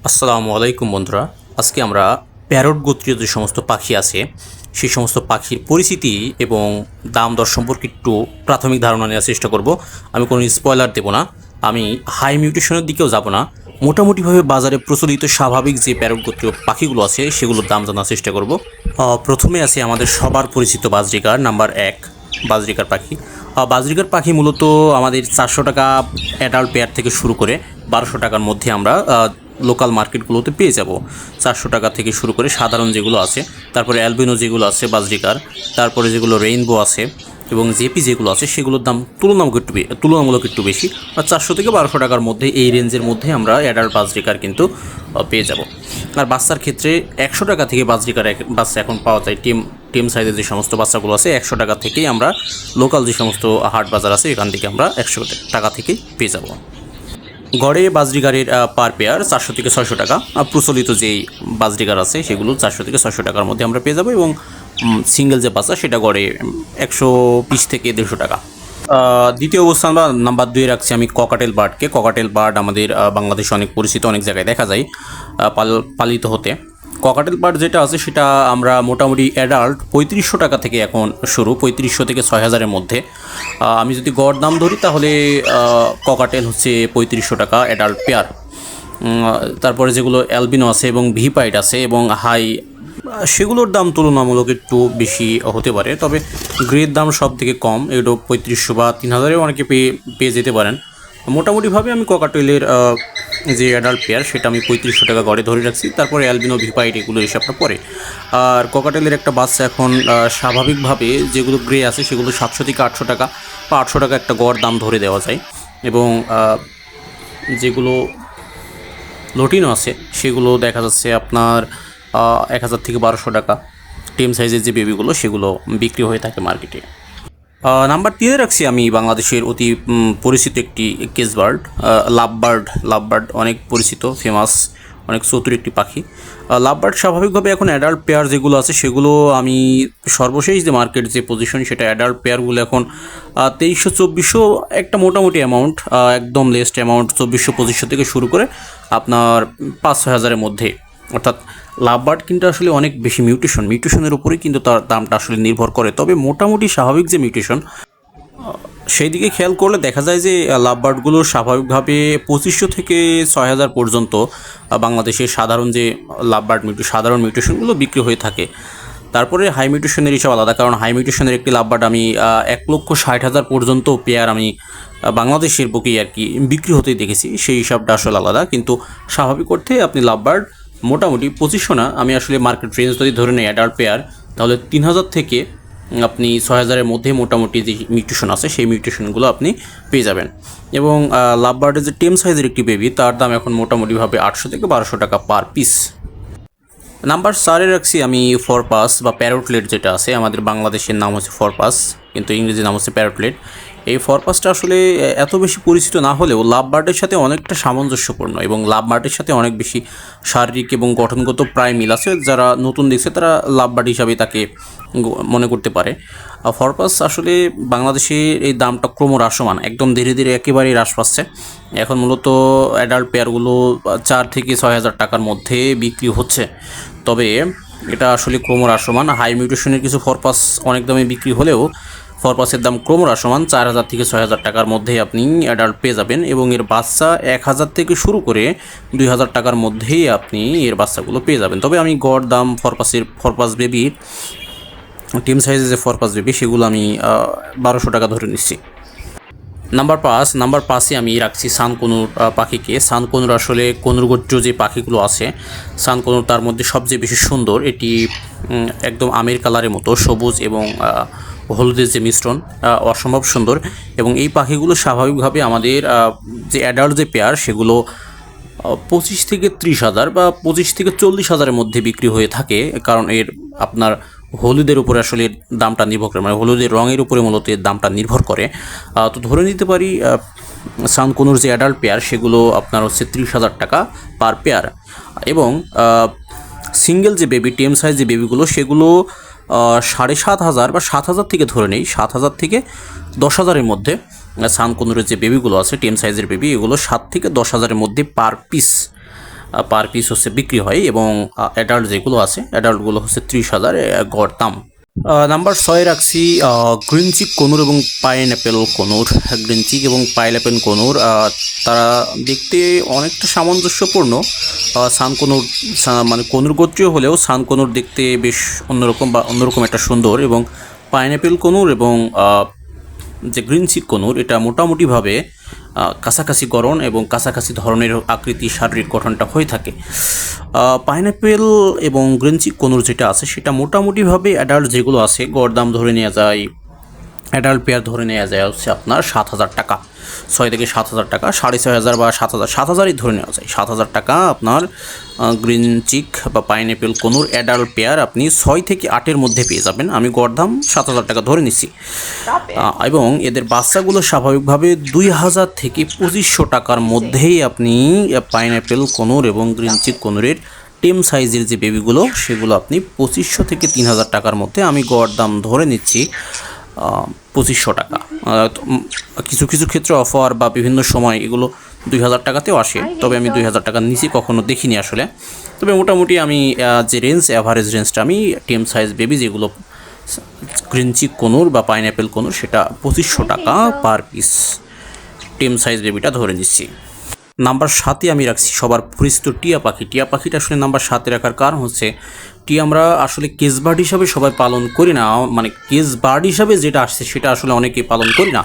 আসসালামু আলাইকুম বন্ধুরা। আজকে আমরা প্যারট গোত্রীয় যে সমস্ত পাখি আছে সেই সমস্ত পাখির পরিচিতি এবং দাম দর সম্পর্কে একটু প্রাথমিক ধারণা নেওয়ার চেষ্টা করব। আমি কোনো স্পয়লার দেব না, আমি হাই মিউটেশনের দিকেও যাব না। মোটামুটিভাবে বাজারে প্রচলিত স্বাভাবিক যে প্যারট গোত্রীয় পাখিগুলো আছে সেগুলোর দাম জানার চেষ্টা করব। প্রথমে আছে আমাদের সবার পরিচিত বাজরিকার নাম্বার 1 বাজরিকার পাখি। বাজরিকার পাখি মূলত আমাদের 400 টাকা অ্যাডাল্ট পেয়ার থেকে শুরু করে 1200 টাকার মধ্যে আমরা লোকাল মার্কেটগুলোতে পেয়ে যাব। 400 টাকা থেকে শুরু করে সাধারণ যেগুলো আছে, তারপরে অ্যালবিনো যেগুলো আছে বাজরিকার, তারপরে যেগুলো রেইনবো আছে এবং জেপি যেগুলো আছে সেগুলোর দাম তুলনামূলক একটু বেশি। আর 400 থেকে 1200 টাকার মধ্যে এই রেঞ্জের মধ্যে আমরা অ্যাডাল্ট বাজরিকার কিন্তু পেয়ে যাব। আর বাচ্চার ক্ষেত্রে 100 টাকা থেকে বাজরিকার বাচ্চা এখন পাওয়া যায়। টিম সাইজের যে সমস্ত বাচ্চাগুলো আছে 100 টাকা থেকেই আমরা লোকাল যে সমস্ত হাট বাজার আছে এখান থেকে আমরা 100 টাকা থেকেই পেয়ে যাব। গড়ে বাজরিগারের পার পেয়ার 400 থেকে 600 টাকা। প্রচলিত যেই বাজরিগার আছে সেগুলো 400 থেকে 600 টাকার মধ্যে আমরা পেয়ে যাবো এবং সিঙ্গেল যে বাচ্চা সেটা গড়ে 120 থেকে 150 টাকা। দ্বিতীয় অবস্থান বা নাম্বার 2 রাখছি আমি ককাটেল বার্ডকে। ককাটেল বার্ড আমাদের বাংলাদেশে অনেক পরিচিত, অনেক জায়গায় দেখা যায় পালিত হতে। ককাটেল বার্ড যেটা আছে সেটা আমরা মোটামুটি অ্যাডাল্ট 3500 টাকা থেকে এখন শুরু, 3500 থেকে 6000-এর মধ্যে। আমি যদি গড় দাম ধরি তাহলে ককাটেল হচ্ছে 3500 টাকা অ্যাডাল্ট পেয়ার। তারপরে যেগুলো অ্যালবিনো আছে এবং ভিপাইট আছে এবং হাই, সেগুলোর দাম তুলনামূলক একটু বেশি হতে পারে, তবে গ্রের দাম সব থেকে কম, এগুলো 3500 বা 3000-এও অনেকে পেয়ে যেতে পারেন। মোটামুটিভাবে আমি ককাটেলের যে অ্যাডাল্ট পেয়ার সেটা আমি 3500 টাকা গড়ে ধরে রাখছি। তারপরে অ্যালবিনো ভিপাইট এগুলো হিসাবটা পরে। আর ককাটেলের একটা বাচ্চা এখন স্বাভাবিকভাবে যেগুলো গ্রে আছে সেগুলো 700 থেকে 800 টাকা বা 800 টাকা একটা গড় দাম ধরে দেওয়া যায়। এবং যেগুলো লটিনো আছে সেগুলো দেখা যাচ্ছে আপনার 1000 থেকে 1200 টাকা। টিম সাইজের যে বেবিগুলো সেগুলো বিক্রি হয়ে থাকে মার্কেটে। নাম্বার 3-এ রাখছি আমি বাংলাদেশের অতি পরিচিত একটি কেস বার্ড, লাভবার্ড অনেক পরিচিত, ফেমাস, অনেক চতুর একটি পাখি। লাভবার্ড স্বাভাবিকভাবে এখন অ্যাডাল্ট পেয়ার যেগুলো আছে সেগুলো আমি সর্বশেষ যে মার্কেট যে পজিশন সেটা অ্যাডাল্ট পেয়ারগুলো এখন 2300-2400 একটা মোটামুটি অ্যামাউন্ট, একদম লেস্ট অ্যামাউন্ট 2400-2500 থেকে শুরু করে আপনার 5-6 হাজারের মধ্যে। অর্থাৎ লাভবার্ড কিন্তু আসলে অনেক বেশি মিউটেশনের উপরেই কিন্তু তার দামটা আসলে নির্ভর করে। তবে মোটামুটি স্বাভাবিক যে মিউটেশন সেই দিকে খেয়াল করলে দেখা যায় যে লাভবার্ডগুলো স্বাভাবিকভাবে 2500 থেকে 6000 পর্যন্ত বাংলাদেশের সাধারণ যে সাধারণ মিউটেশনগুলো বিক্রি হয়ে থাকে। তারপরে হাই মিউটেশনের হিসাব আলাদা, কারণ হাই মিউটেশনের একটি লাভবার্ড আমি 1,60,000 পর্যন্ত পেয়ার আমি বাংলাদেশের বুকেই আর কি বিক্রি হতেই দেখেছি, সেই হিসাবটা আসলে আলাদা। কিন্তু স্বাভাবিক অর্থে আপনি লাভবার্ড মোটামুটি 2500 না, আমি আসলে মার্কেট রেঞ্জ যদি ধরে নিই অ্যাডাল্ট পেয়ার, তাহলে 3000 থেকে আপনি 6000-এর মধ্যে মোটামুটি যে মিউটেশন আছে সেই মিউটেশনগুলো আপনি পেয়ে যাবেন। এবং লাভবার্ডের যে টেম সাইজের একটি বেবি তার দাম এখন মোটামুটিভাবে 800 থেকে 1200 টাকা পার পিস। নাম্বার 4-এ রাখছি আমি ফরপাস বা প্যারোটলেট, যেটা আছে আমাদের বাংলাদেশের নাম হচ্ছে ফরপাস কিন্তু ইংরেজি নাম হচ্ছে প্যারোটলেট। এই ফরপাসটা আসলে এত বেশি পরিচিত না হলেও লাভবার্ডের সাথে অনেকটা সামঞ্জস্যপূর্ণ এবং লাভবার্ডের সাথে অনেক বেশি শারীরিক এবং গঠনগত প্রায় মিল আছে। যারা নতুন দেখছে তারা লাভবার্ড হিসাবে তাকে মনে করতে পারে। ফরপাস আসলে বাংলাদেশে এই দামটা ক্রমহ্রাসমান, একদম ধীরে ধীরে একেবারেই হ্রাস পাচ্ছে। এখন মূলত অ্যাডাল্ট পেয়ারগুলো 4 থেকে 6000 টাকার মধ্যে বিক্রি হচ্ছে, তবে এটা আসলে ক্রমহ্রাসমান। হাই মিউটেশনের কিছু ফরপাস অনেক দামে বিক্রি হলেও ফরপাসের দাম ক্রমহ্রাসমান, 4000 থেকে 6000 টাকার মধ্যে আপনি অ্যাডাল্ট পেয়ে যাবেন এবং এর বাচ্চা 1000 থেকে শুরু করে 2000 টাকার মধ্যেই আপনি এর বাচ্চাগুলো পেয়ে যাবেন। তবে আমি গড় দাম ফরপাস বেবির টিম সাইজের যে ফরপাস বেবি সেগুলো আমি 1200 টাকা ধরে নিচ্ছি। নাম্বার 5-এ আমি রাখছি সানকনুর পাখিকে। সানকনুর আসলে কনুর গোত্রীয় যে পাখিগুলো আছে, সানকনুর তার মধ্যে সবচেয়ে বেশি সুন্দর। এটি একদম আমের কালারের মতো সবুজ এবং হলুদের যে মিশ্রণ, অসম্ভব সুন্দর। এবং এই পাখিগুলো স্বাভাবিকভাবে আমাদের যে অ্যাডাল্ট যে পেয়ার সেগুলো 25 থেকে 30,000 বা 25 থেকে 40,000-এর মধ্যে বিক্রি হয়ে থাকে, কারণ এর আপনার হলুদের উপরে আসলে দামটা নির্ভর করে, মানে হলুদের রঙের উপরে মূলত এর দামটা নির্ভর করে। তো ধরে নিতে পারি সানকনুর যে অ্যাডাল্ট পেয়ার সেগুলো আপনার হচ্ছে 30,000 টাকা পার পেয়ার। এবং সিঙ্গেল যে বেবি টেম সাইজ যে বেবিগুলো সেগুলো 7,500 বা 7,000 থেকে ধরে নেই, 7,000 থেকে 10,000-এর মধ্যে সানকনুরের যে বেবিগুলো আছে টেম সাইজের বেবি, এগুলো 7 থেকে 10,000-এর মধ্যে পার পিস পার পিস হচ্ছে বিক্রি হয়, এবং অ্যাডাল্ট যেগুলো আছে অ্যাডাল্টগুলো হচ্ছে 30,000 গড় দাম। নাম্বার 6 রাখছি গ্রিন চিক কনুর এবং পাইনঅ্যাপেল কনুর। গ্রিন চিক এবং পাইনঅ্যাপেল কনুর তারা দেখতে অনেকটা সামঞ্জস্যপূর্ণ। সান কনুর মানে কনুর গোত্রীয় হলেও সান কনুর দেখতে বেশ অন্যরকম একটা সুন্দর, এবং পাইনঅ্যাপেল কনুর এবং যে গ্রিন চিক কনুর এটা মোটামুটিভাবে কাছাকাছি গড়ন এবং কাছাকাছি ধরনের আকৃতি শারীরিক গঠনটা হয়ে থাকে। পাইনঅ্যাপেল এবং গ্রিন চিক কনুর যেটা আছে সেটা মোটামুটিভাবে অ্যাডাল্ট যেগুলো আছে গড় দাম ধরে নেওয়া যায়, অ্যাডাল্ট পেয়ার ধরে নেওয়া যায় হচ্ছে আপনার 7,000 টাকা, 6 থেকে 7,000 টাকা, 6,500 বা 7,000ই ধরে নেওয়া যায়। 7,000 টাকা আপনার গ্রিন চিক বা পাইনঅ্যাপেল কনুর অ্যাডাল্ট পেয়ার আপনি 6 থেকে 8-এর মধ্যে পেয়ে যাবেন। আমি গড় দাম 7,000 টাকা ধরে নিচ্ছি। এবং এদের বাচ্চাগুলো স্বাভাবিকভাবে 2,000 থেকে 2,500 টাকার মধ্যেই আপনি পাইনঅ্যাপেল কনুর এবং গ্রিন চিক কনুরের টেম সাইজের যে বেবিগুলো সেগুলো আপনি 2,500 থেকে 3,000 টাকার মধ্যে, আমি গড় দাম ধরে নিচ্ছি 2,500 টাকা। কিছু কিছু ক্ষেত্রে অফার বা বিভিন্ন সময় এগুলো 2,000 টাকাতেও আসে, তবে আমি 2,000 টাকার নিচে কখনো দেখিনি আসলে। তবে মোটামুটি আমি যে অ্যাভারেজ রেঞ্জটা আমি টেম সাইজ বেবি যেগুলো গ্রিন চিক কনুর বা পাইনঅ্যাপেল কনুর সেটা 2,500 টাকা পার পিস টেম সাইজ বেবিটা ধরে নিচ্ছি। নাম্বার 7-এ আমি রাখছি সবার পরিচিত টিয়া পাখি। টিয়া পাখিটা আসলে নাম্বার 7-এ রাখার কারণ হচ্ছে টিয়া আমরা আসলে কেস বার্ড হিসাবে সবাই পালন করি না, মানে কেস বার্ড হিসাবে যেটা আসছে সেটা আসলে অনেকেই পালন করি না।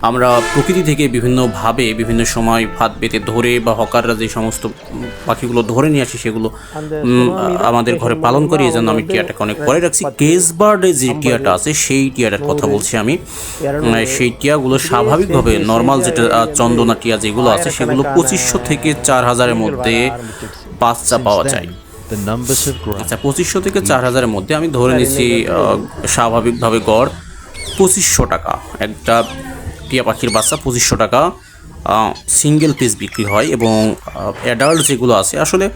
আমরা প্রকৃতি থেকে বিভিন্নভাবে বিভিন্ন সময় ফাঁদ পেতে ধরে বা হকাররা যে সমস্ত পাখিগুলো ধরে নিয়ে আসে সেগুলো আমাদের ঘরে পালন করি, এই জন্য আমি টিয়াটাকে অনেক পরে রাখছি। কেস বার্ডে যে টিয়াটা আছে সেই টিয়াটার কথা বলছি আমি। সেই টিয়াগুলো স্বাভাবিকভাবে নর্মাল যেটা চন্দনা টিয়া যেগুলো আছে সেগুলো 2,500 থেকে 4,000-এর মধ্যে বাচ্চা পাওয়া যায়। আচ্ছা, 2,500 থেকে 4,000-এর মধ্যে আমি ধরে নিচ্ছি স্বাভাবিকভাবে গড় 2,500 টাকা। একটা টিয়া পাখির বাচ্চা 2,500 টাকা সিঙ্গেল পিস বিক্রি হয়। এবং অ্যাডাল্ট যেগুলো আছে আসলে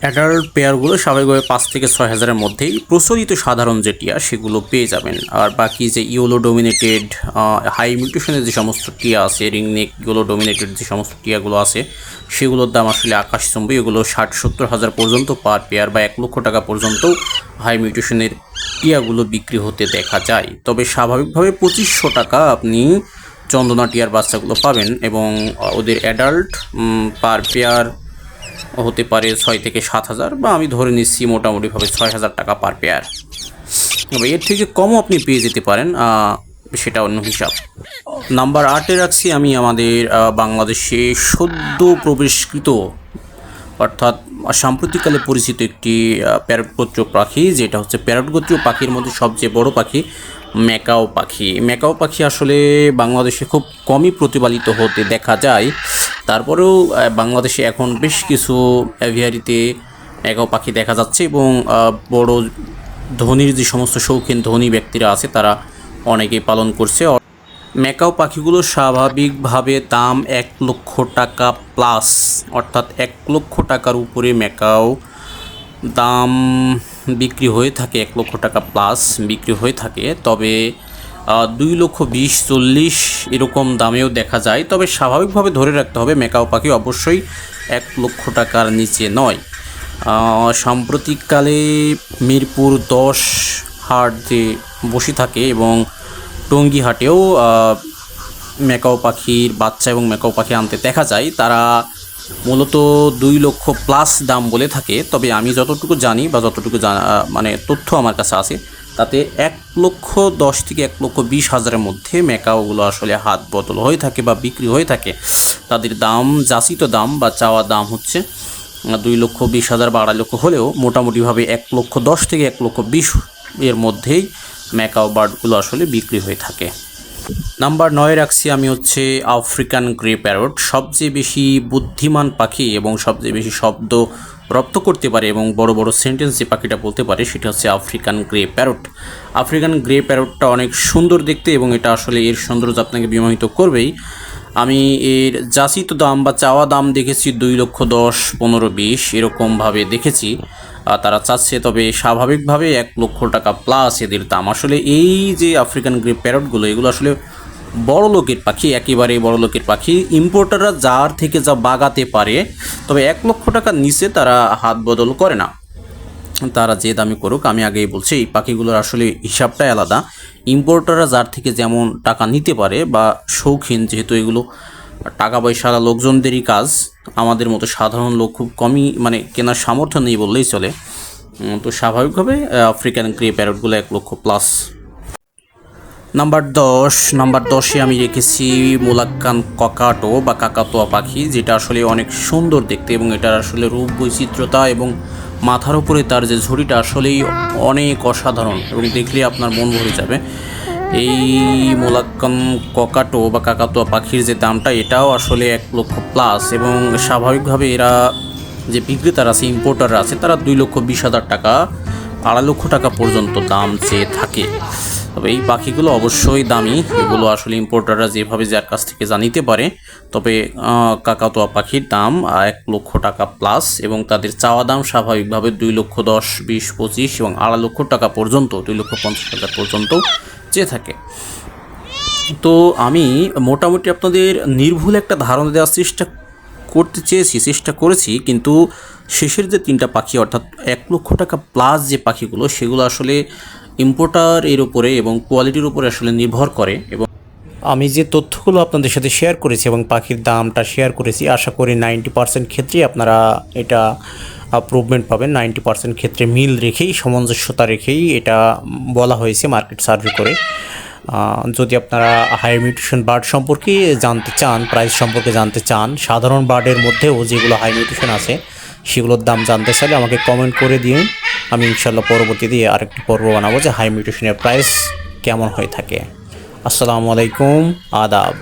অ্যাডাল্ট পেয়ারগুলো স্বাভাবিকভাবে 5 থেকে 6,000-এর মধ্যেই প্রচলিত সাধারণ যে টিয়া সেগুলো পেয়ে যাবেন। আর বাকি যে ইয়েলো ডোমিনেটেড হাই মিউটেশনের যে সমস্ত টিয়া আছে, রিংনেক ইয়েলো ডোমিনেটেড যে সমস্ত টিয়াগুলো আছে সেগুলোর দাম আসলে আকাশচুম্বী। এগুলো 60-70 হাজার পর্যন্ত পার পেয়ার বা 1 লক্ষ টাকা পর্যন্ত হাই মিউটেশনের টিয়াগুলো বিক্রি হতে দেখা যায়। তবে স্বাভাবিকভাবে 2,500 টাকা আপনি চন্দনা টিয়ার বাচ্চাগুলো পাবেন, এবং ওদের অ্যাডাল্ট পার পেয়ার হতে পারে 6 থেকে 7,000, বা আমি ধরে নিচ্ছি মোটামুটিভাবে 6,000 টাকা পার পেয়ার। তবে এর থেকে কমও আপনি পেয়ে যেতে পারেন, সেটা অন্য হিসাব। নাম্বার 8-এ রাখছি আমি আমাদের বাংলাদেশে সদ্য প্রবেশকৃত অর্থাৎ সাম্প্রতিককালে পরিচিত একটি প্যারট গোত্রীয় পাখি, যেটা হচ্ছে প্যারট গোত্রীয় পাখির মধ্যে সবচেয়ে বড় পাখি ম্যাকাও পাখি। ম্যাকাও পাখি আসলে বাংলাদেশে খুব কমই প্রতিপালিত হতে দেখা যায়, তারপরেও বাংলাদেশে এখন বেশ কিছু অ্যাভিয়ারিতে ম্যাকাও পাখি দেখা যাচ্ছে, এবং বড় ধনীর যে সমস্ত শৌখিন ধনী ব্যক্তিরা আছে তারা অনেকেই পালন করছে। ম্যাকাও পাখিগুলো স্বাভাবিকভাবে দাম 1 লক্ষ টাকা প্লাস, অর্থাৎ 1 লক্ষ টাকার উপরে ম্যাকাও দাম বিক্রি হয়ে থাকে, 1 লক্ষ টাকা প্লাস বিক্রি হয়ে থাকে। তবে 2,20,40 এরকম দামেও দেখা যায়। তবে স্বাভাবিকভাবে ধরে রাখতে হবে ম্যাকাও পাখি অবশ্যই 1 লক্ষ টাকার নিচে নয়। সাম্প্রতিককালে মিরপুর 10 হাট যে বসে থাকে এবং টঙ্গী হাটেও ম্যাকাও পাখির বাচ্চা এবং ম্যাকাও পাখি আনতে দেখা যায়, তারা মূলত 2 লক্ষ প্লাস দাম বলে থাকে। তবে আমি যতটুকু জানি বা যতটুকু মানে তথ্য আমার কাছে আছে তাতে 1,10,000 থেকে 1,20,000-এর মধ্যে ম্যাকাওগুলো আসলে হাত বদল হয়ে থাকে বা বিক্রি হয়ে থাকে। তাদের দাম যাচিত দাম বা চাওয়া দাম হচ্ছে 2,20,000 বা 2.5 লক্ষ হলেও মোটামুটিভাবে 1,10,000 থেকে 1,20,000 এর মধ্যেই ম্যাকাও বার্ডগুলো আসলে বিক্রি হয়ে থাকে। নাম্বার 9 রাখছি আমি হচ্ছে আফ্রিকান গ্রে প্যারট। সবচেয়ে বেশি বুদ্ধিমান পাখি এবং সবচেয়ে বেশি শব্দ রপ্ত করতে পারে এবং বড় বড় সেন্টেন্স যে পাখিটা বলতে পারে সেটা হচ্ছে African grey parrot. African grey প্যারটটা অনেক সুন্দর দেখতে এবং এটা আসলে এর সৌন্দর্য আপনাকে বিমোহিত করবেই। আমি এর যাচিত দাম বা চাওয়া দাম দেখেছি 2,10,000, 15, 20 এরকমভাবে দেখেছি তারা চাচ্ছে। তবে স্বাভাবিকভাবে 1 লক্ষ টাকা প্লাস এদের দাম। আসলে এই যে আফ্রিকান গ্রে প্যারটগুলো এগুলো আসলে বড় লোকের পাখি, একেবারে বড় লোকের পাখি। ইম্পোর্টাররা যার থেকে যা বাগাতে পারে, তবে 1 লক্ষ টাকার নিচে তারা হাত বদল করে না। তারা যে দামি করুক, আমি আগেই বলছি এই পাখিগুলোর আসলে হিসাবটাই আলাদা। ইম্পোর্টাররা যার থেকে যেমন টাকা নিতে পারে বা শৌখিন, যেহেতু এগুলো টাকা পয়সাওয়ালা লোকজনদেরই কাজ, আমাদের মতো সাধারণ লোক খুব কমই মানে কেনার সামর্থ্য নেই বললেই চলে। তো স্বাভাবিকভাবে আফ্রিকান গ্রে প্যারটগুলো 1 লক্ষ প্লাস। নাম্বার 10-এ আমি রেখেছি মোলাক্কান ককাটো বা কাকাতুয়া পাখি, যেটা আসলে অনেক সুন্দর দেখতে এবং এটার আসলে রূপ বৈচিত্র্যতা এবং মাথার উপরে তার যে ঝুড়িটা আসলেই অনেক অসাধারণ এবং দেখলে আপনার মন ভরে যাবে। এই মোলাক্কান ককাটো বা কাকাতুয়া পাখির যে দামটা, এটাও আসলে 1 লক্ষ প্লাস এবং স্বাভাবিকভাবে এরা যে বিক্রেতারা আছে, ইম্পোর্টাররা আছে, তারা 2,20,000 টাকা 2.5 লক্ষ টাকা পর্যন্ত দাম চেয়ে থাকে। তবে এই পাখিগুলো অবশ্যই দামি, এগুলো আসলে ইম্পোর্টাররা যেভাবে যার কাছ থেকে নিতে পারে। তবে কাকাতুয়া পাখির দাম 1 লক্ষ টাকা প্লাস এবং তাদের চাওয়া দাম স্বাভাবিকভাবে 2,10,000, 20, 25 এবং 2.5 লক্ষ টাকা পর্যন্ত, 2,50,000 পর্যন্ত চেয়ে থাকে। তো আমি মোটামুটি আপনাদের নির্ভুল একটা ধারণা দেওয়ার চেষ্টা করেছি, কিন্তু শেষের যে 3টা পাখি অর্থাৎ 1 লক্ষ টাকা প্লাস যে পাখিগুলো, সেগুলো আসলে ইম্পোর্টার এর উপরে এবং কোয়ালিটির উপরে আসলে নির্ভর করে। এবং আমি যে তথ্যগুলো আপনাদের সাথে শেয়ার করেছি এবং পাখির দামটা শেয়ার করেছি, আশা করি 90% ক্ষেত্রেই আপনারা এটা প্রুভমেন্ট পাবেন। 90% ক্ষেত্রে মিল রেখেই, সামঞ্জস্যতা রেখেই এটা বলা হয়েছে মার্কেট সার্ভে করে। যদি আপনারা হাই মিউটেশন বার্ড সম্পর্কে জানতে চান, প্রাইস সম্পর্কে জানতে চান, সাধারণ বার্ডের মধ্যেও যেগুলো হাই মিউটেশন আছে সেগুলোর দাম জানতে চাইলে আমাকে কমেন্ট করে দিন। আমি ইনশাল্লাহ পরবর্তীতে আরেকটি পর্ব বানাবো যে হাই মিউটেশনের প্রাইস কেমন হয়ে থাকে। আসসালামু আলাইকুম, আদাব।